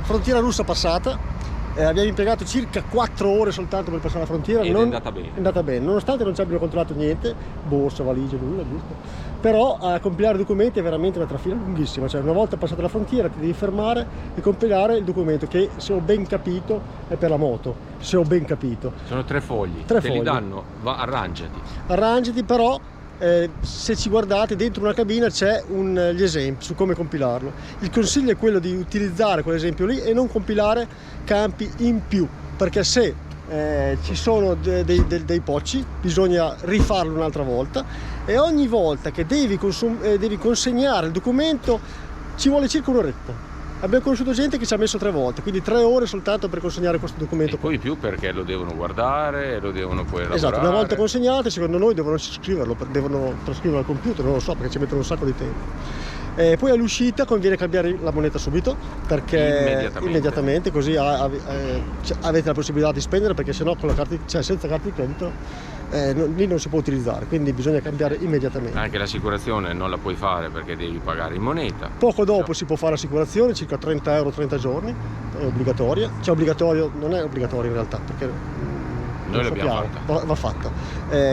Frontiera russa passata, abbiamo impiegato circa 4 ore soltanto per passare la frontiera. Ed è andata bene. È andata bene, nonostante non ci abbiano controllato niente, borsa, valigie, nulla, giusto. Però a compilare i documenti è veramente una trafila lunghissima, cioè una volta passata la frontiera ti devi fermare e compilare il documento che, se ho ben capito, è per la moto, se ho ben capito. Sono 3 fogli, Te li danno, arrangiati. Arrangiati, però se ci guardate dentro una cabina c'è gli esempi su come compilarlo. Il consiglio è quello di utilizzare quell'esempio lì e non compilare campi in più, perché se ci sono dei pocci bisogna rifarlo un'altra volta, e ogni volta che devi consegnare il documento ci vuole circa un'oretta. Abbiamo conosciuto gente che ci ha messo 3 volte, quindi 3 ore soltanto per consegnare questo documento. E poi più perché lo devono guardare, lo devono poi elaborare. Esatto, una volta consegnate, secondo noi devono scriverlo, devono trascriverlo al computer, non lo so, perché ci mettono un sacco di tempo. Poi all'uscita conviene cambiare la moneta subito, perché immediatamente così avete la possibilità di spendere, perché sennò con la carta, cioè senza carta di credito lì non si può utilizzare, quindi bisogna cambiare immediatamente. Anche l'assicurazione non la puoi fare perché devi pagare in moneta. Poco dopo si può fare l'assicurazione, circa 30 euro 30 giorni, è obbligatoria, cioè obbligatorio, non è obbligatorio in realtà, perché noi l'abbiamo fatta. Va fatta.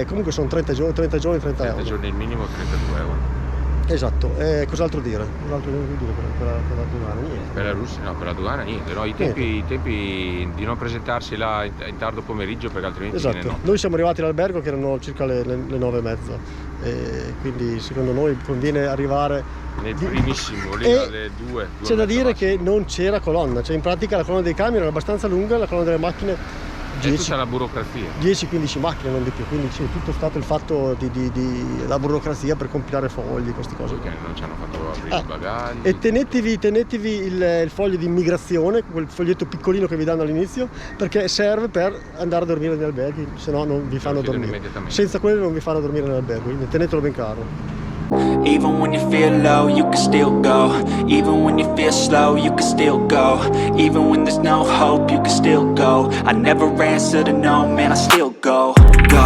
Comunque sono 30 giorni 30 euro. 30 giorni il minimo, 32 euro. Esatto, cos'altro dire? Cos'altro devo dire per la Dogana? Niente. Per la Russia no, per la Dogana niente, no? I tempi di non presentarsi là in tardo pomeriggio, perché altrimenti esatto. no. Noi siamo arrivati all'albergo che erano circa le 9:30, quindi secondo noi conviene arrivare nel primissimo, lì alle 2. C'è da dire che non c'era colonna, cioè in pratica la colonna dei camion era abbastanza lunga, la colonna delle macchine 10, tutta la burocrazia. 10-15 macchine, non di più, quindi c'è tutto stato il fatto di la burocrazia per compilare fogli, queste cose. Perché non ci hanno fatto aprire i bagagli. E tenetevi il foglio di immigrazione, quel foglietto piccolino che vi danno all'inizio, perché serve per andare a dormire negli alberghi, se no non vi fanno dormire. Senza quello non vi fanno dormire nell'albergo, quindi tenetelo ben caro. Even when you feel low, you can still go. Even when you feel slow, you can still go. Even when there's no hope, you can still go. I never answer to no, man, I still go. Go,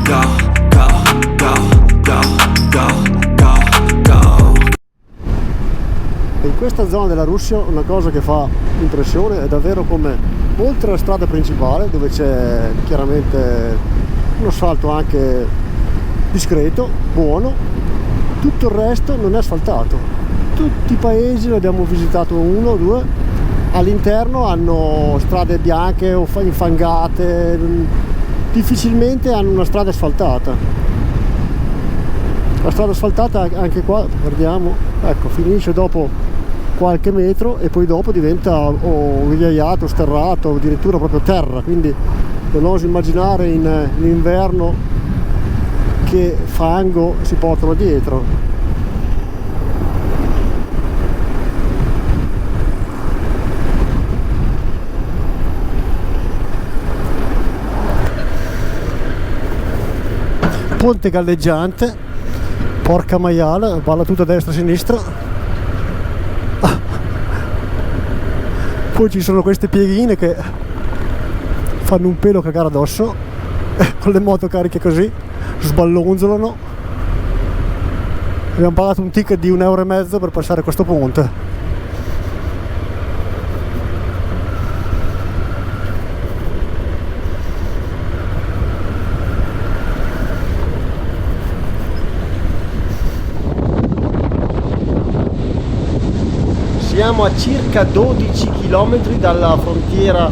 go, go, go, go, go, go, go. In questa zona della Russia una cosa che fa impressione è davvero come, oltre alla strada principale, dove c'è chiaramente un asfalto anche discreto, buono, tutto il resto non è asfaltato. Tutti i paesi, ne abbiamo visitato 1 o 2, all'interno hanno strade bianche o infangate, difficilmente hanno una strada asfaltata. La strada asfaltata anche qua, guardiamo, ecco, finisce dopo qualche metro e poi dopo diventa o ghiaiato, sterrato, o addirittura proprio terra, quindi non oso immaginare in inverno che fango si portano dietro. Ponte galleggiante, porca maiala, balla tutta a destra e a sinistra. Poi ci sono queste pieghine che fanno un pelo cagare addosso, con le moto cariche così sballonzolano. Abbiamo pagato un ticket di 1,5 euro per passare questo ponte. Siamo a circa 12 km dalla frontiera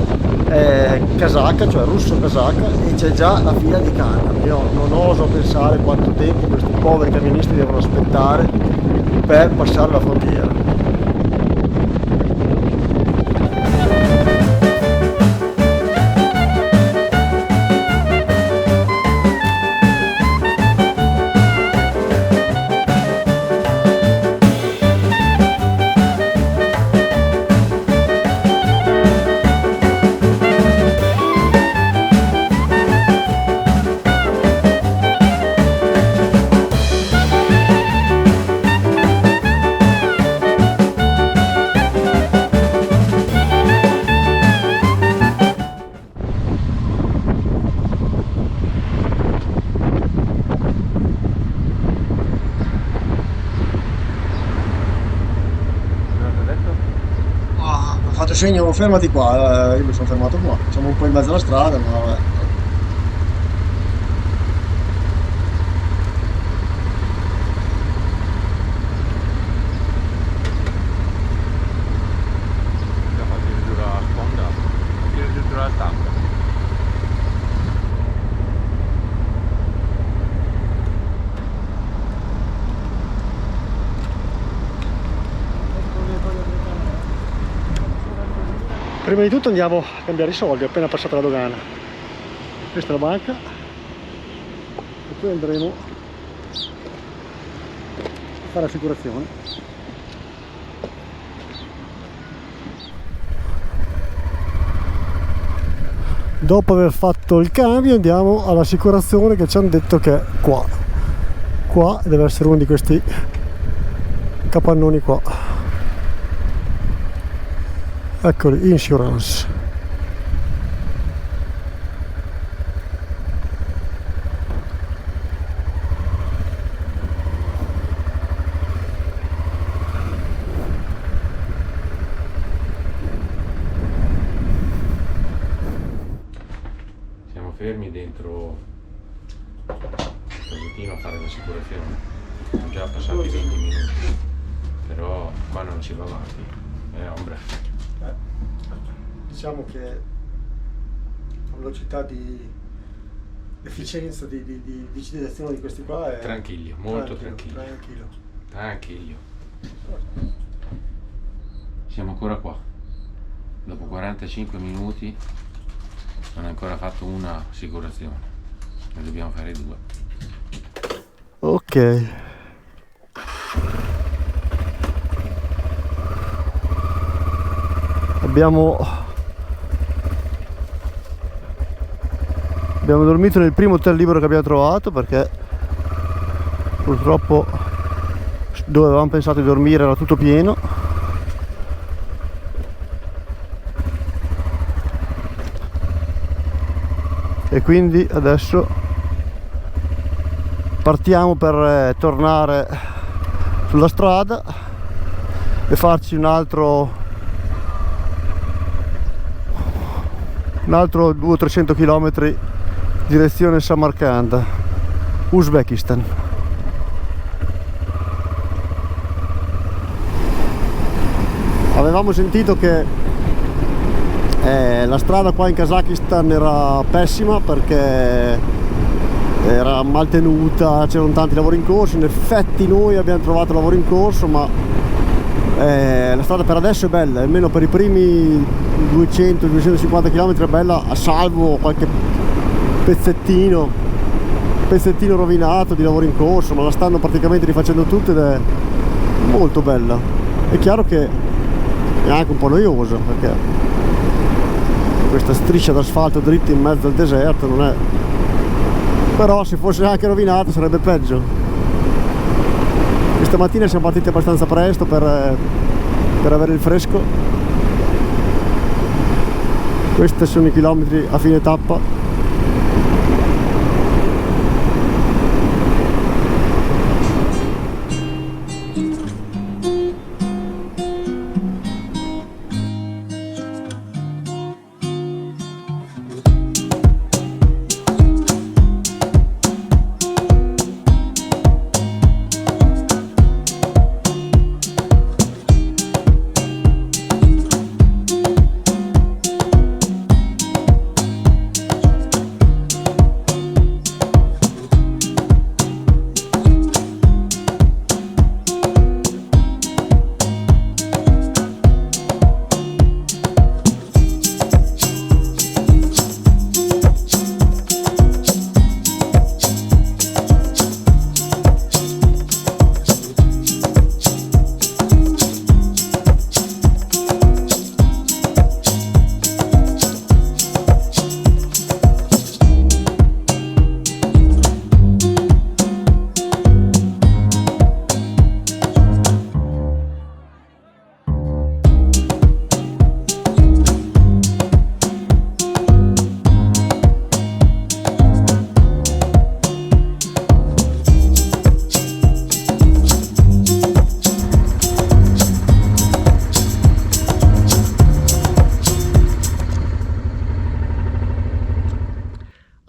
kazaka, cioè russo-kazaka, e c'è già la fila di camion. Io non oso pensare quanto tempo questi poveri camionisti devono aspettare per passare la frontiera. segno fermati qua, io mi sono fermato qua, siamo un po' in mezzo alla strada, ma vabbè. Addirittura la sponda, addirittura la stampa. Prima di tutto andiamo a cambiare i soldi, appena passata la dogana. Questa è la banca e poi andremo a fare l'assicurazione. Dopo aver fatto il cambio andiamo all'assicurazione, che ci hanno detto che è qua. Qua deve essere uno di questi capannoni qua. Eccoli, insurance. Siamo fermi dentro il cassettino a fare l'assicurazione. Sono già passati 20 minuti, però qua non si va avanti. Ombra. Diciamo che la velocità di efficienza di digitazione di questi qua è Tranquillo, molto tranquillo. Tranquillo. Siamo ancora qua. Dopo 45 minuti non ha ancora fatto una assicurazione. Ne dobbiamo fare 2. Ok. Abbiamo dormito nel primo hotel libero che abbiamo trovato, perché purtroppo dove avevamo pensato di dormire era tutto pieno. E quindi adesso partiamo per tornare sulla strada e farci un altro 200-300 km direzione Samarkand, Uzbekistan. Avevamo sentito che la strada qua in Kazakistan era pessima perché era mal tenuta, c'erano tanti lavori in corso. In effetti noi abbiamo trovato lavoro in corso, ma la strada per adesso è bella, almeno per i primi 200-250 km è bella, a salvo qualche pezzettino rovinato di lavoro in corso, ma la stanno praticamente rifacendo tutto ed è molto bella. È chiaro che è anche un po' noiosa, perché questa striscia d'asfalto dritta in mezzo al deserto non è, però se fosse anche rovinata sarebbe peggio. Questa mattina siamo partiti abbastanza presto per avere il fresco. Questi sono i chilometri a fine tappa.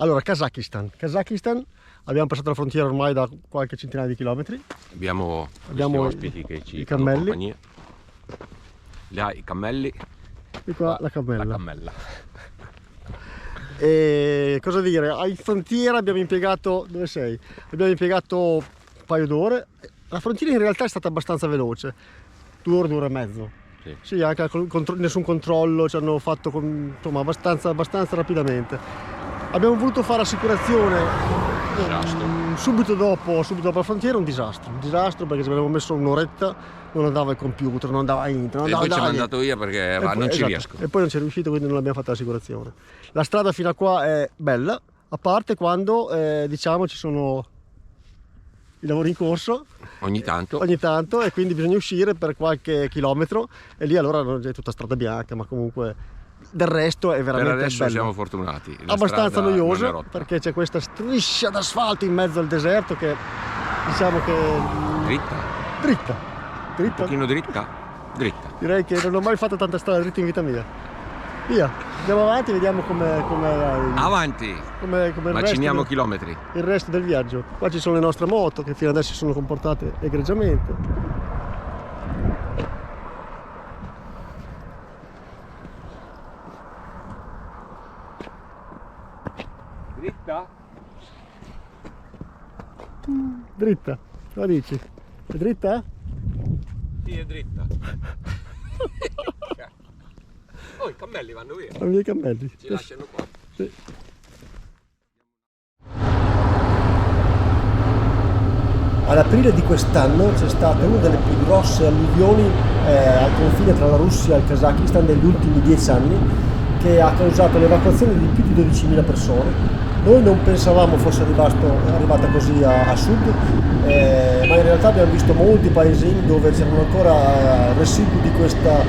Allora, Kazakistan, abbiamo passato la frontiera ormai da qualche centinaia di chilometri. Abbiamo gli ospiti che ci i fanno cammelli. compagnia. Là i cammelli, E qua la la cammella. cammella. E cosa dire, in frontiera abbiamo impiegato, dove sei? Abbiamo impiegato un paio d'ore. La frontiera in realtà è stata abbastanza veloce, 2 ore, 2 ore e mezzo. Sì. Sì, anche nessun controllo, ci hanno fatto insomma abbastanza rapidamente. Abbiamo voluto fare assicurazione Disastro. subito dopo la frontiera, un disastro perché ci avevamo messo un'oretta, non andava il computer, non andava internet, non E andava poi ci è niente. mandato via perché E poi- non ci esatto, riesco. E poi non ci è riuscito, quindi non abbiamo fatto l'assicurazione. La strada fino a qua è bella, a parte quando diciamo ci sono i lavori in corso Ogni tanto. e quindi bisogna uscire per qualche chilometro e lì allora non è tutta strada bianca, ma comunque del resto è Per veramente adesso bella. siamo fortunati. La Abbastanza strada non è noiosa rotta. perché c'è questa striscia d'asfalto in mezzo al deserto che diciamo che Dritta, dritta, un pochino dritta, dritta. direi che non ho mai fatto tanta strada dritta in vita mia. Via, andiamo avanti, vediamo Avanti, come maciniamo chilometri. il resto del viaggio. Qua ci sono le nostre moto che fino adesso si sono comportate egregiamente. Dritta? Dritta, cosa dici? È dritta? Sì, è dritta. Oh, i cammelli vanno via. Vanno via i cammelli. Ci lasciano qua. Sì. Ad aprile di quest'anno c'è stata una delle più grosse alluvioni al confine tra la Russia e il Kazakistan degli ultimi 10 anni, che ha causato l'evacuazione di più di 12.000 persone. Noi non pensavamo fosse arrivata così a sud, ma in realtà abbiamo visto molti paesini dove c'erano ancora residui di questa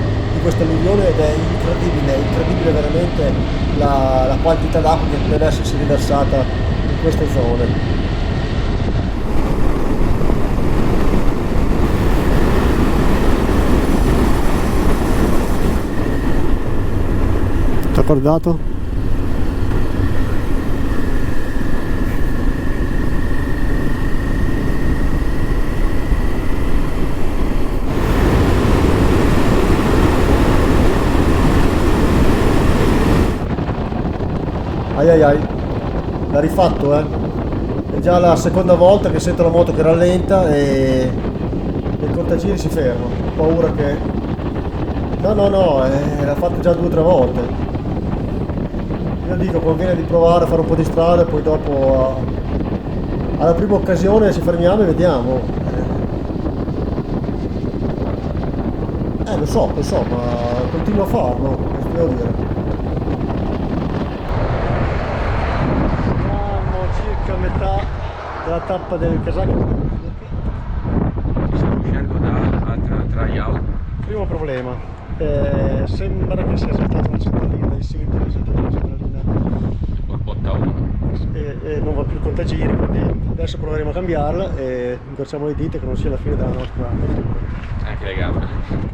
alluvione ed è incredibile veramente la quantità d'acqua che deve essersi riversata in queste zone. Tutto accordato? Ai, l'ha rifatto, è già la seconda volta che sento la moto che rallenta e i contagiri si fermano. Ho paura che... No, l'ha fatto già 2 o 3 volte. Io dico, conviene di provare a fare un po' di strada e poi dopo alla prima occasione ci fermiamo e vediamo. Lo so, ma continuo a farlo, cosa devo dire. Circa metà della tappa del Kazakistan. Stiamo uscendo da Traiau. Primo problema, sembra che sia saltata una centralina, dai sintomi è saltata una centralina Borbotta 1. e non va più il contagiri, quindi adesso proveremo a cambiarla e incrociamo le dita che non sia la fine della nostra avventura. Anche le gambe.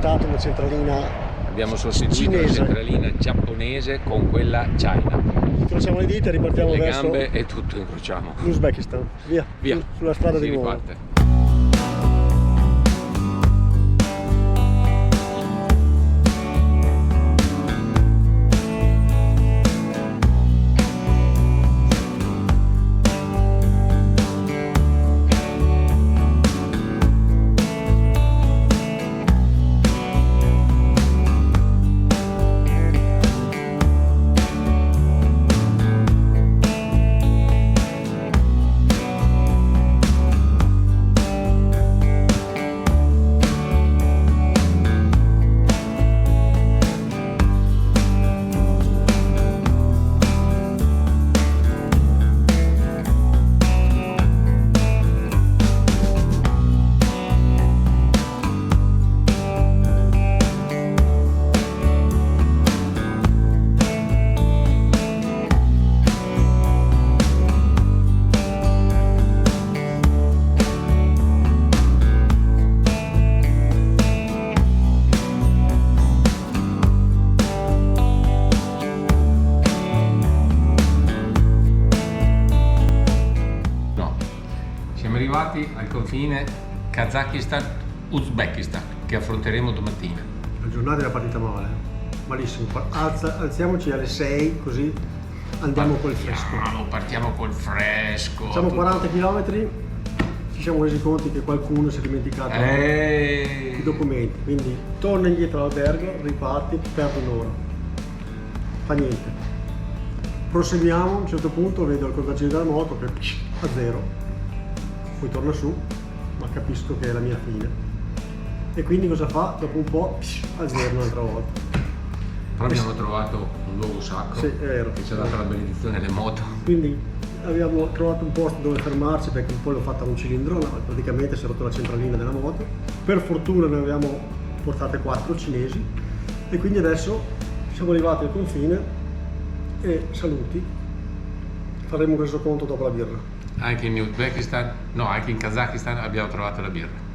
Una centralina Abbiamo sostituito cinese. la centralina giapponese con quella China. Incrociamo le dita e ripartiamo Le verso gambe e tutto incrociamo. l'Uzbekistan. Via, sulla strada si di nuovo. riparte. confine Kazakistan-Uzbekistan che affronteremo domattina. La giornata è partita male, malissimo. Alziamoci alle 6 così andiamo col fresco. Partiamo col fresco. Facciamo 40 km, ci siamo resi conto che qualcuno si è dimenticato i documenti, quindi torna indietro all'albergo, riparti, perdi un'ora. Fa niente. Proseguiamo, a un certo punto vedo il contagiro della moto che a zero, poi torna su, ma capisco che è la mia fine. E quindi cosa fa? Dopo un po' a zero un'altra volta. Però abbiamo trovato un luogo sacro, sì, è vero, che ci ha dato la benedizione alle moto. Quindi abbiamo trovato un posto dove fermarci perché poi l'ho fatta un cilindro, praticamente si è rotto la centralina della moto. Per fortuna ne avevamo portate 4 cinesi e quindi adesso siamo arrivati al confine e saluti, faremo un resoconto dopo la birra. Anche in Uzbekistan, no, anche in Kazakistan abbiamo trovato la birra.